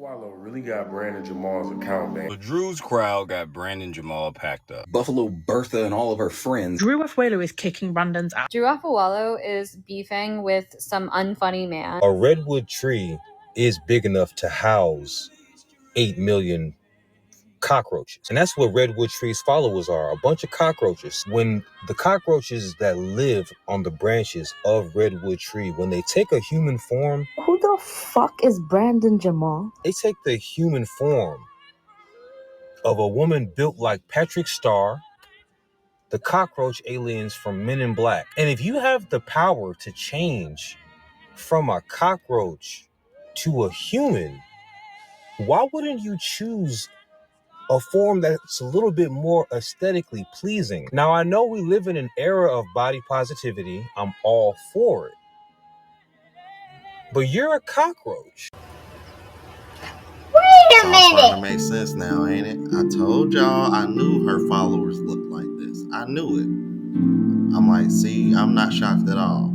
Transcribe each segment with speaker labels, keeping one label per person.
Speaker 1: Afualo really got Brandon Jamal's account banned.
Speaker 2: The Drew's crowd got Brandon Jamal packed up.
Speaker 3: Buffalo Bertha and all of her friends.
Speaker 4: Drew Afualo is kicking Brandon's ass.
Speaker 5: Drew Afualo is beefing with some unfunny man.
Speaker 6: A redwood tree is big enough to house 8 million cockroaches. And that's what redwood trees followers are, a bunch of cockroaches. When the cockroaches that live on the branches of redwood tree, when they take a human form.
Speaker 7: Who the fuck is Brandon Jamal?
Speaker 6: They take the human form of a woman built like Patrick Star, the cockroach aliens from Men in Black. And if you have the power to change from a cockroach to a human, why wouldn't you choose a form that's a little bit more aesthetically pleasing? Now, I know we live in an era of body positivity. I'm all for it. But you're a cockroach.
Speaker 8: Wait a minute! It's starting to make sense now, ain't it? I told y'all I knew her followers looked like this. I knew it. I'm like, see, I'm not shocked at all.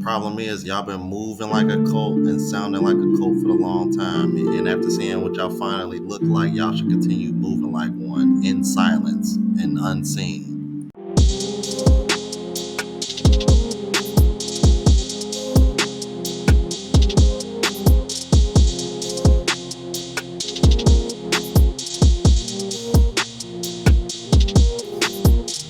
Speaker 8: Problem is, y'all been moving like a cult and sounding like a cult for a long time. And after seeing what y'all finally look like, y'all should continue moving like one in silence and unseen.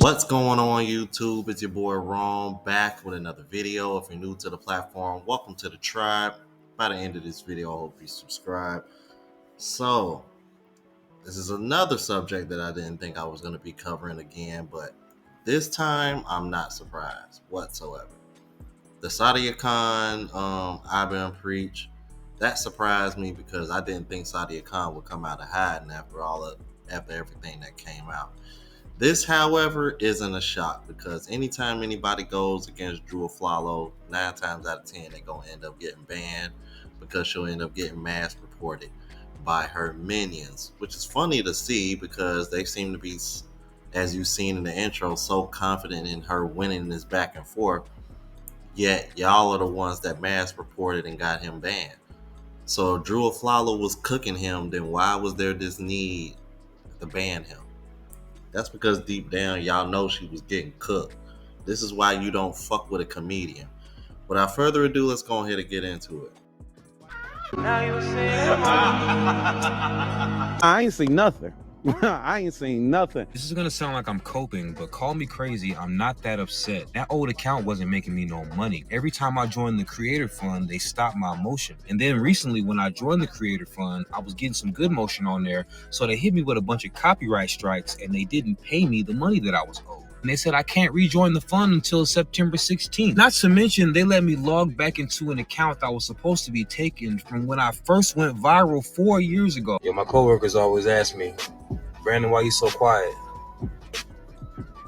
Speaker 8: What's going on, YouTube? It's your boy Ron, back with another video. If you're new to the platform, welcome to the tribe. By the end of this video, I hope you subscribe. So, this is another subject that I didn't think I was going to be covering again, but this time, I'm not surprised whatsoever. The Sadia Khan, I've been preach, that surprised me because I didn't think Sadia Khan would come out of hiding after everything that came out. This, however, isn't a shock because anytime anybody goes against Drew Afualo, 9 times out of 10, they're going to end up getting banned because she'll end up getting mass reported by her minions, which is funny to see because they seem to be, as you've seen in the intro, so confident in her winning this back and forth, yet y'all are the ones that mass reported and got him banned. So if Drew Afualo was cooking him, then why was there this need to ban him? That's because deep down, y'all know she was getting cooked. This is why you don't fuck with a comedian. Without further ado, let's go ahead and get into it.
Speaker 9: I ain't seen nothing. I ain't seen nothing.
Speaker 6: This is gonna sound like I'm coping, but call me crazy, I'm not that upset. That old account wasn't making me no money. Every time I joined the Creator Fund, they stopped my motion. And then recently, when I joined the Creator Fund, I was getting some good motion on there, so they hit me with a bunch of copyright strikes, and they didn't pay me the money that I was owed. And they said I can't rejoin the fund until September 16th. Not to mention, they let me log back into an account that was supposed to be taken from when I first went viral 4 years ago. Yeah, my coworkers always ask me, Brandon, why you so quiet?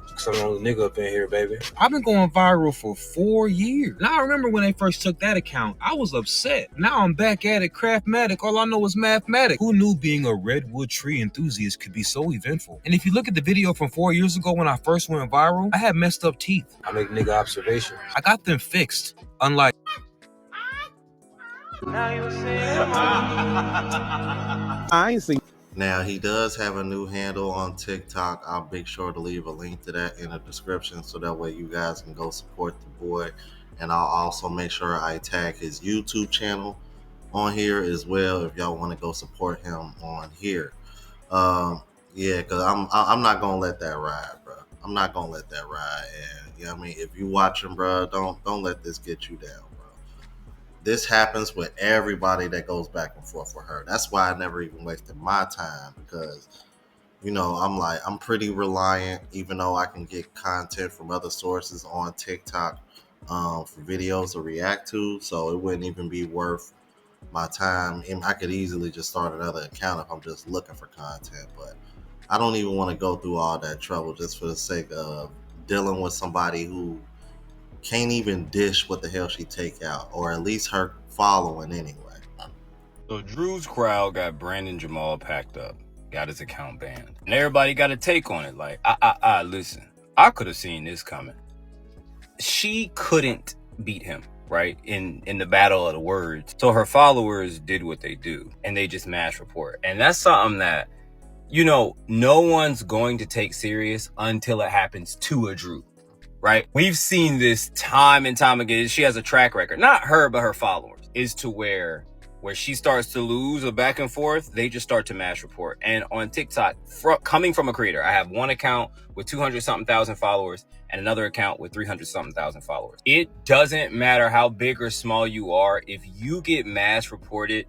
Speaker 6: Because I'm the only nigga up in here, baby. I've been going viral for 4 years. Now, I remember when they first took that account, I was upset. Now I'm back at it, craftmatic. All I know is mathematics. Who knew being a redwood tree enthusiast could be so eventful? And if you look at the video from 4 years ago when I first went viral, I had messed up teeth. I make nigga observations. I got them fixed. Unlike...
Speaker 9: I ain't seen.
Speaker 8: Now, he does have a new handle on TikTok. I'll make sure to leave a link to that in the description so that way you guys can go support the boy. And I'll also make sure I tag his YouTube channel on here as well if y'all want to go support him on here. Yeah, because I'm not going to let that ride, bro. I'm not going to let that ride. And, you know what I mean? If you watching, bro, don't let this get you down. This happens with everybody that goes back and forth with her. That's why I never even wasted my time because, you know, I'm pretty reliant, even though I can get content from other sources on TikTok for videos to react to. So it wouldn't even be worth my time. And I could easily just start another account if I'm just looking for content. But I don't even want to go through all that trouble just for the sake of dealing with somebody who can't even dish what the hell she take out, or at least her following anyway.
Speaker 2: So Drew's crowd got Brandon Jamal packed up, got his account banned. And everybody got a take on it, like, listen, I could have seen this coming. She couldn't beat him. right? In the battle of the words. So her followers did what they do, and they just mass report. And that's something that, you know, no one's going to take serious until it happens to a Drew, right? We've seen this time and time again. She has a track record, not her, but her followers, is to where she starts to lose or back and forth, they just start to mass report. And on TikTok, coming from a creator, I have one account with 200-something thousand followers and another account with 300-something thousand followers. It doesn't matter how big or small you are. If you get mass reported,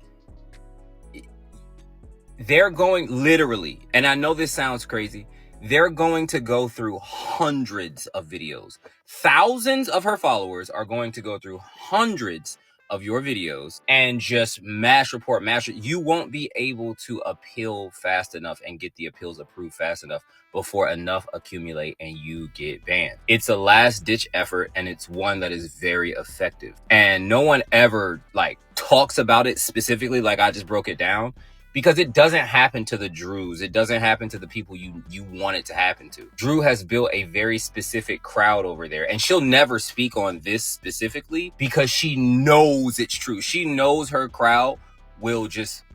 Speaker 2: they're going literally, and I know this sounds crazy, they're going to go through hundreds of videos. Thousands of her followers are going to go through hundreds of your videos and just mass report. You won't be able to appeal fast enough and get the appeals approved fast enough before enough accumulate and you get banned. It's a last ditch effort, and it's one that is very effective. And no one ever like talks about it specifically like I just broke it down, because it doesn't happen to the Drews. It doesn't happen to the people you want it to happen to. Drew has built a very specific crowd over there, and she'll never speak on this specifically because she knows it's true. She knows her crowd will just,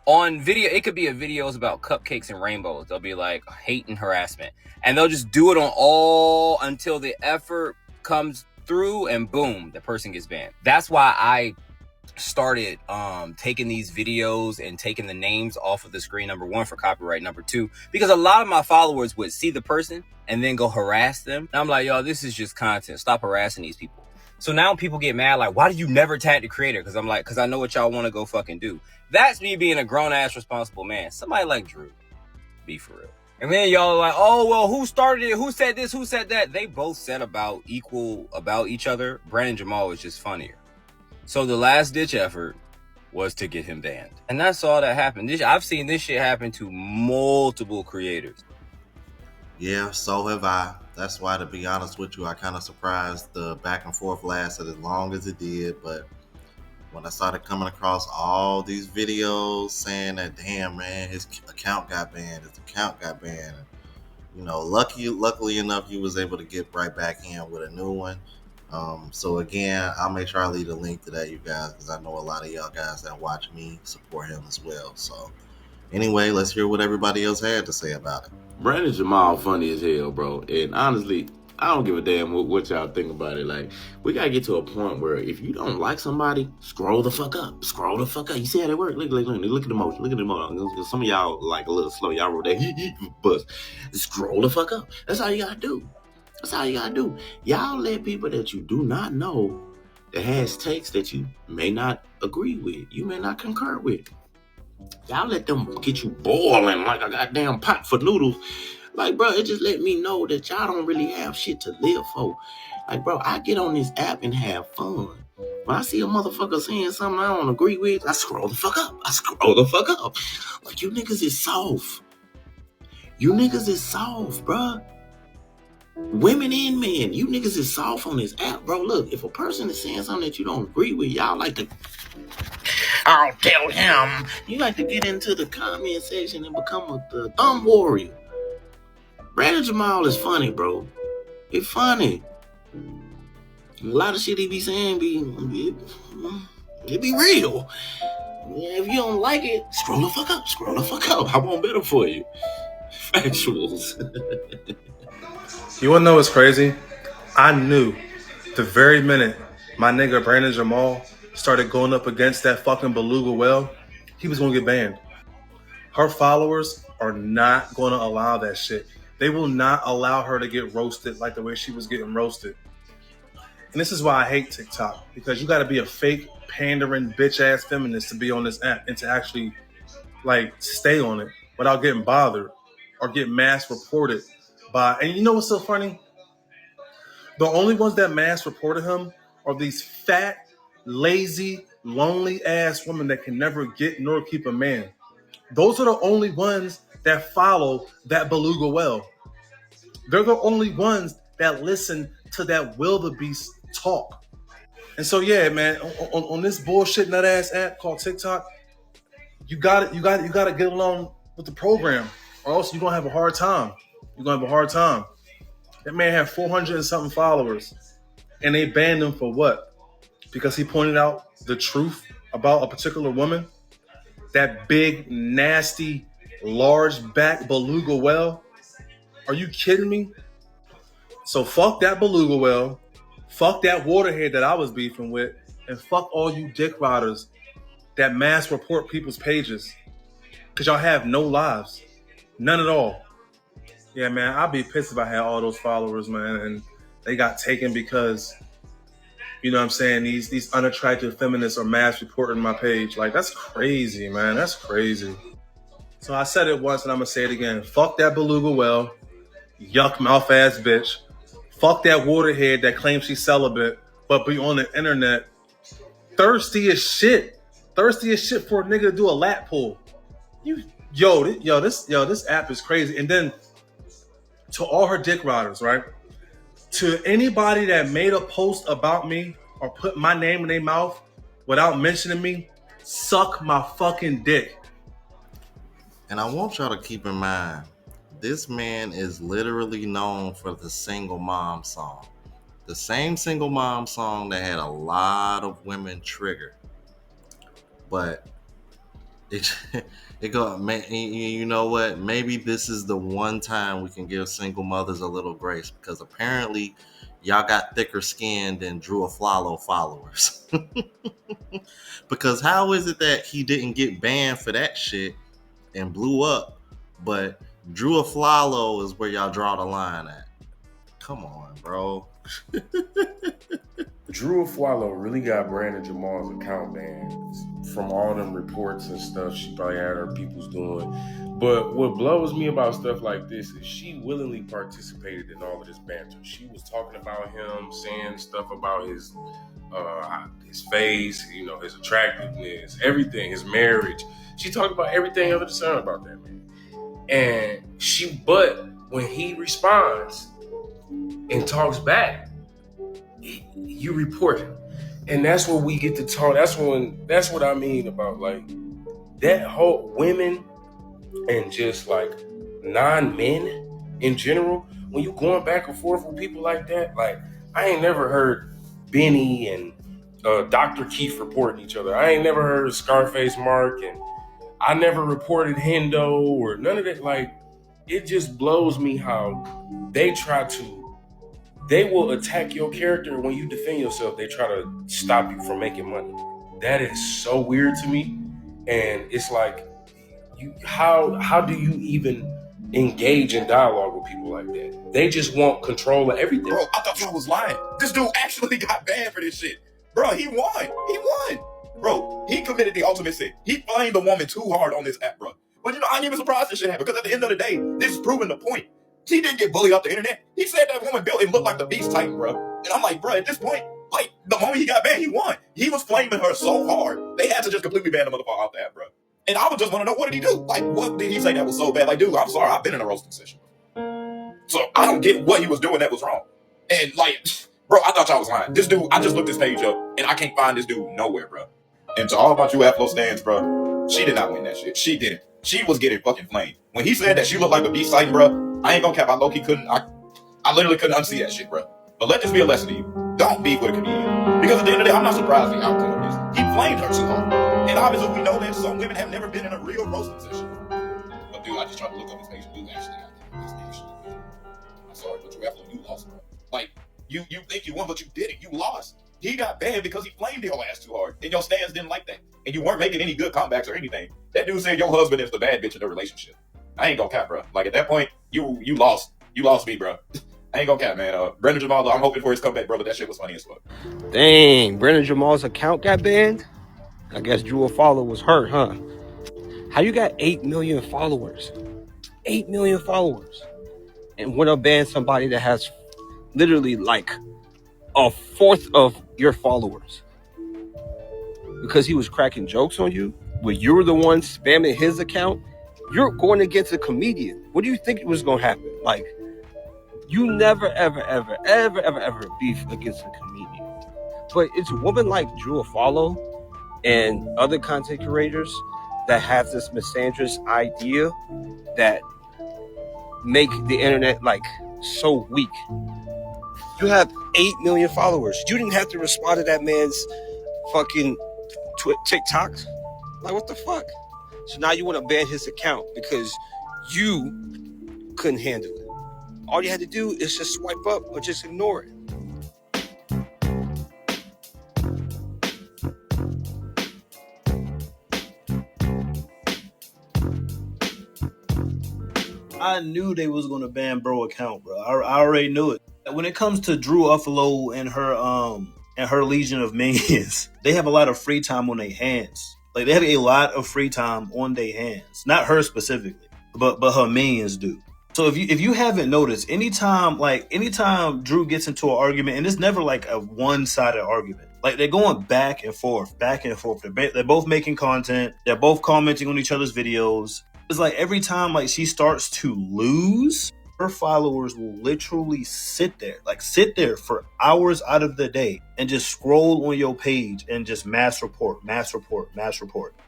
Speaker 2: on video, it could be a videos about cupcakes and rainbows. They'll be like hate and harassment, and they'll just do it on all until the effort comes through, and boom, the person gets banned. That's why I started taking these videos and taking the names off of the screen, number one, for copyright, number two, because a lot of my followers would see the person and then go harass them. And I'm like, yo, this is just content. Stop harassing these people. So now people get mad, like, why do you never tag the creator? Because I'm like, because I know what y'all want to go fucking do. That's me being a grown-ass responsible man. Somebody like Drew, be for real. And then y'all are like, oh, well, who started it? Who said this? Who said that? They both said about each other. Brandon Jamal was just funnier. So the last ditch effort was to get him banned. And that's all that happened. I've seen this shit happen to multiple creators.
Speaker 8: Yeah, so have I. That's why, to be honest with you, I kind of surprised the back and forth lasted as long as it did. But when I started coming across all these videos saying that, damn, man, his account got banned, you know, luckily enough, he was able to get right back in with a new one. So again, I'll make sure I leave a link to that, you guys, because I know a lot of y'all guys that watch me support him as well. So anyway, let's hear what everybody else had to say about it.
Speaker 1: Brandon Jamal funny as hell, bro. And honestly, I don't give a damn what y'all think about it. Like, we gotta get to a point where if you don't like somebody, scroll the fuck up. Scroll the fuck up. You see how that work? Look at the motion. Look at the motion. Some of y'all like a little slow. Y'all wrote that buzz. Scroll the fuck up. That's all you gotta do. That's all you gotta do. Y'all let people that you do not know, that has takes that you may not agree with, you may not concur with, y'all let them get you boiling like a goddamn pot for noodles. Like, bro, it just let me know that y'all don't really have shit to live for. Like, bro, I get on this app and have fun. When I see a motherfucker saying something I don't agree with, I scroll the fuck up. Like, you niggas is soft. Bro. Women and men, you niggas is soft on this app, bro. Look, if a person is saying something that you don't agree with, y'all like to, I'll tell him. You like to get into the comment section and become the thumb warrior. Brandon Jamal is funny, bro. It's funny. A lot of shit he be saying it be real. If you don't like it, scroll the fuck up. I want better for you. Factuals.
Speaker 10: You wanna know what's crazy? I knew the very minute my nigga Brandon Jamal started going up against that fucking beluga whale, he was gonna get banned. Her followers are not gonna allow that shit. They will not allow her to get roasted like the way she was getting roasted. And this is why I hate TikTok, because you gotta be a fake, pandering, bitch-ass feminist to be on this app and to actually, like, stay on it without getting bothered or get mass reported by, and you know what's so funny? The only ones that mass reported him are these fat, lazy, lonely-ass women that can never get nor keep a man. Those are the only ones that follow that beluga whale. They're the only ones that listen to that wildebeest talk. And so, yeah, man, on this bullshit nut ass app called TikTok, you gotta get along with the program, or else you're gonna have a hard time. That man had 400 and something followers, and they banned him for what? because he pointed out the truth about a particular woman, that big, nasty, large back beluga whale. Are you kidding me? So fuck that beluga whale, fuck that waterhead that I was beefing with, and fuck all you dick riders that mass report people's pages. Because y'all have no lives. None at all. Yeah, man, I'd be pissed if I had all those followers, man, and they got taken because, you know what I'm saying, these unattractive feminists are mass reporting my page. Like, that's crazy, man. That's crazy. So I said it once and I'm going to say it again. Fuck that beluga whale, yuck mouth ass bitch. Fuck that waterhead that claims she's celibate, but be on the internet thirsty as shit. Thirsty as shit for a nigga to do a lap pull. This app is crazy. And then to all her dick riders, right? To anybody that made a post about me or put my name in their mouth without mentioning me, suck my fucking dick.
Speaker 8: And I want y'all to keep in mind, this man is literally known for the single mom song. The same single mom song that had a lot of women triggered. But it go, man, you know what? Maybe this is the one time we can give single mothers a little grace, because apparently y'all got thicker skin than Drew Afualo followers. Because how is it that he didn't get banned for that shit and blew up, but Drew Afualo is where y'all draw the line at? Come on, bro.
Speaker 11: Drew Afualo really got Brandon Jamal's account banned from all them reports and stuff she probably had her peoples doing. But what blows me about stuff like this is she willingly participated in all of this banter. She was talking about him, saying stuff about his face, you know, his attractiveness, everything, his marriage. She talked about everything under the sun about that man. But when he responds and talks back, you report him. And that's where we get to talk. That's what I mean about like that whole women and just like non-men in general. When you going back and forth with people like that, like I ain't never heard Benny and Dr. Keith reporting each other. I ain't never heard Scarface Mark, and I never reported Hendo or none of that. Like, it just blows me how they will attack your character when you defend yourself. They try to stop you from making money. That is so weird to me. And it's like, how do you even engage in dialogue with people like that? They just want control of everything.
Speaker 12: Bro, I thought y'all was lying. This dude actually got banned for this shit. Bro, he won. Bro, he committed the ultimate sin. He blamed the woman too hard on this app, bro. But you know, I ain't even surprised this shit happened, because at the end of the day, this is proving the point. He didn't get bullied off the internet. He said that woman built him look like the Beast Titan, bro. And I'm like, bro, at this point, like, the moment he got banned, he won. He was flaming her so hard, they had to just completely ban the motherfucker off the app, bro. And I would just want to know, what did he do? Like, what did he say that was so bad? Like, dude, I'm sorry, I've been in a roasting session. So I don't get what he was doing that was wrong. And like, bro, I thought y'all was lying. This dude, I just looked this page up, and I can't find this dude nowhere, bro. And to all about you Afro stands, bro, she did not win that shit. She didn't. She was getting fucking flamed. When he said that she looked like a Beast Titan, bro, I ain't gonna cap. I low-key couldn't. I literally couldn't unsee that shit, bro. But let this be a lesson to you. Don't beef with a comedian. Because at the end of the day, I'm not surprised the outcome of this. He flamed her too hard. And obviously we know that some women have never been in a real roasting session. But dude, I just tried to look up his page. Dude actually got that. I'm sorry, but you lost, bro. Like, you think you won, but you didn't. You lost. He got banned because he flamed your ass too hard. And your stands didn't like that. And you weren't making any good comebacks or anything. That dude said your husband is the bad bitch in the relationship. I ain't gonna cap, bro. Like, at that point, you lost. You lost me, bro. I ain't gonna cap, man. Brandon Jamal, I'm hoping for his comeback, bro, but that shit was funny as fuck.
Speaker 13: Dang, Brandon Jamal's account got banned? I guess Drew Afualo was hurt, huh? How you got 8 million followers? 8 million followers. And want to ban somebody that has literally like a fourth of your followers? Because he was cracking jokes on you? When you were the one spamming his account? You're going against a comedian. What do you think was going to happen? Like, you never, ever, ever, ever, ever, ever beef against a comedian. But it's women like Drew Afualo and other content creators that have this misandrous idea that make the internet like so weak. You have 8 million followers. You didn't have to respond to that man's fucking TikTok. Like, what the fuck? So now you want to ban his account because you couldn't handle it. All you had to do is just swipe up or just ignore it.
Speaker 14: I knew they was gonna ban bro account, bro. I already knew it. When it comes to Drew Afualo and her legion of minions, they have a lot of free time on their hands. Like they have a lot of free time on their hands. Not her specifically, but her minions do. So if you haven't noticed, anytime Drew gets into an argument, and it's never like a one-sided argument. Like they're going back and forth, back and forth. They're both making content. They're both commenting on each other's videos. It's like every time like she starts to lose, her followers will literally sit there for hours out of the day and just scroll on your page and just mass report.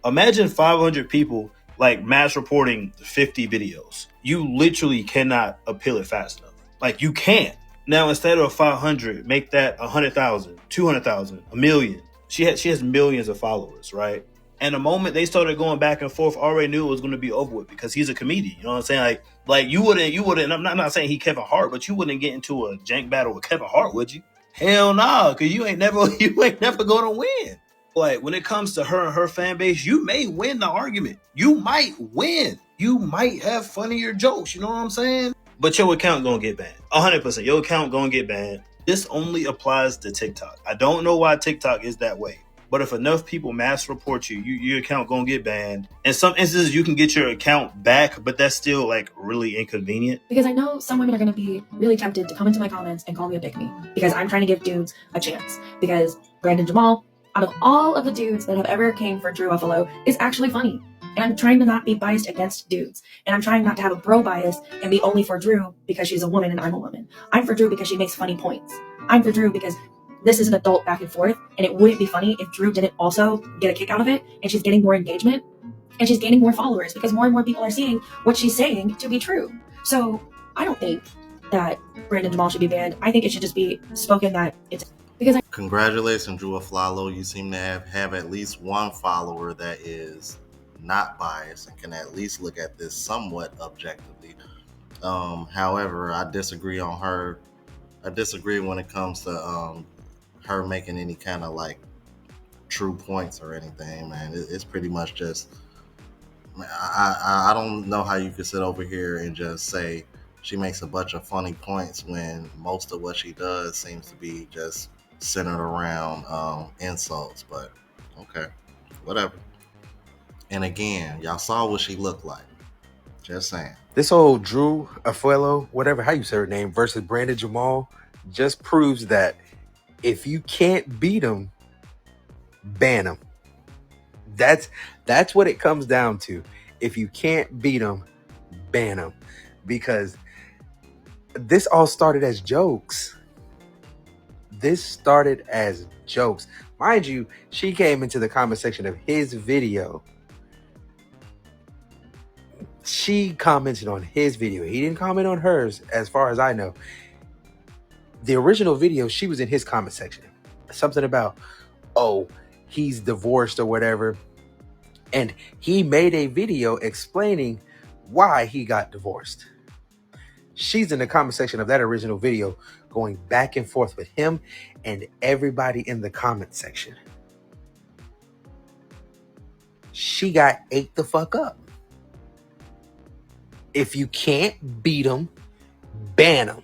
Speaker 14: Imagine 500 people like mass reporting 50 videos. You literally cannot appeal it fast enough. Like you can't. Now instead of 500, make that 100,000, 200,000, a million. She has millions of followers, right? And the moment they started going back and forth, I already knew it was going to be over with because he's a comedian. You know what I'm saying? Like you wouldn't. I'm not saying he Kevin Hart, but you wouldn't get into a jank battle with Kevin Hart, would you? Hell nah, because you ain't never going to win. Like when it comes to her and her fan base, you may win the argument. You might win. You might have funnier jokes. You know what I'm saying? But your account gonna get banned. 100%. Your account gonna get banned. This only applies to TikTok. I don't know why TikTok is that way. But if enough people mass report you, your account gonna get banned. In some instances, you can get your account back, but that's still like really inconvenient.
Speaker 15: Because I know some women are gonna be really tempted to come into my comments and call me a pick me because I'm trying to give dudes a chance. Because Brandon Jamal, out of all of the dudes that have ever came for Drew Afualo, is actually funny. And I'm trying to not be biased against dudes. And I'm trying not to have a bro bias and be only for Drew because she's a woman and I'm a woman. I'm for Drew because she makes funny points. I'm for Drew because this is an adult back and forth, and it wouldn't be funny if Drew didn't also get a kick out of it, and she's getting more engagement, and she's gaining more followers because more and more people are seeing what she's saying to be true. So I don't think that Brandon Jamal should be banned. I think it should just be spoken that it's because
Speaker 8: Congratulations, Drew Afualo. You seem to have at least one follower that is not biased and can at least look at this somewhat objectively. However, I disagree on her. I disagree when it comes to her making any kind of like true points or anything, man. It's pretty much just, I don't know how you could sit over here and just say she makes a bunch of funny points when most of what she does seems to be just centered around insults. But okay, whatever. And again, y'all saw what she looked like. Just saying.
Speaker 13: This old Drew Afualo, whatever, how you say her name, versus Brandon Jamal just proves that if you can't beat him, ban him. That's what it comes down to. If you can't beat him, ban him. Because this all started as jokes. Mind you, she came into the comment section of his video. She commented on his video. He didn't comment on hers, as far as I know. The original video, she was in his comment section. Something about, oh, he's divorced or whatever. And he made a video explaining why he got divorced. She's in the comment section of that original video going back and forth with him and everybody in the comment section. She got ate the fuck up. If you can't beat him, ban him.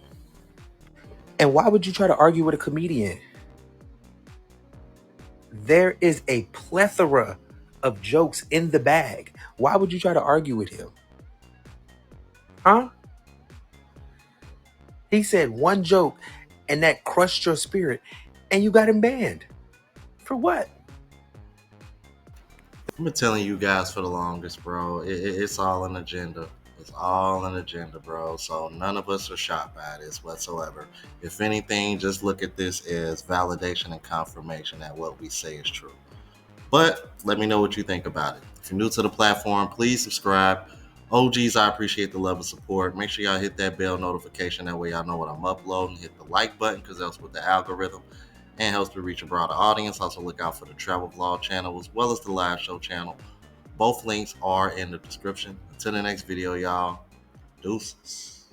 Speaker 13: And why would you try to argue with a comedian? There is a plethora of jokes in the bag. Why would you try to argue with him? Huh? He said one joke and that crushed your spirit and you got him banned. For what?
Speaker 8: I've been telling you guys for the longest, bro. It's all an agenda. It's all an agenda, bro. So none of us are shocked by this whatsoever. If anything, just look at this as validation and confirmation that what we say is true. But let me know what you think about it. If you're new to the platform, please subscribe. OGs, I appreciate the love and support. Make sure y'all hit that bell notification. That way y'all know what I'm uploading. Hit the like button because that's with the algorithm and helps me reach a broader audience. Also look out for the travel vlog channel as well as the live show channel. Both links are in the description. Until the next video, y'all. Deuces.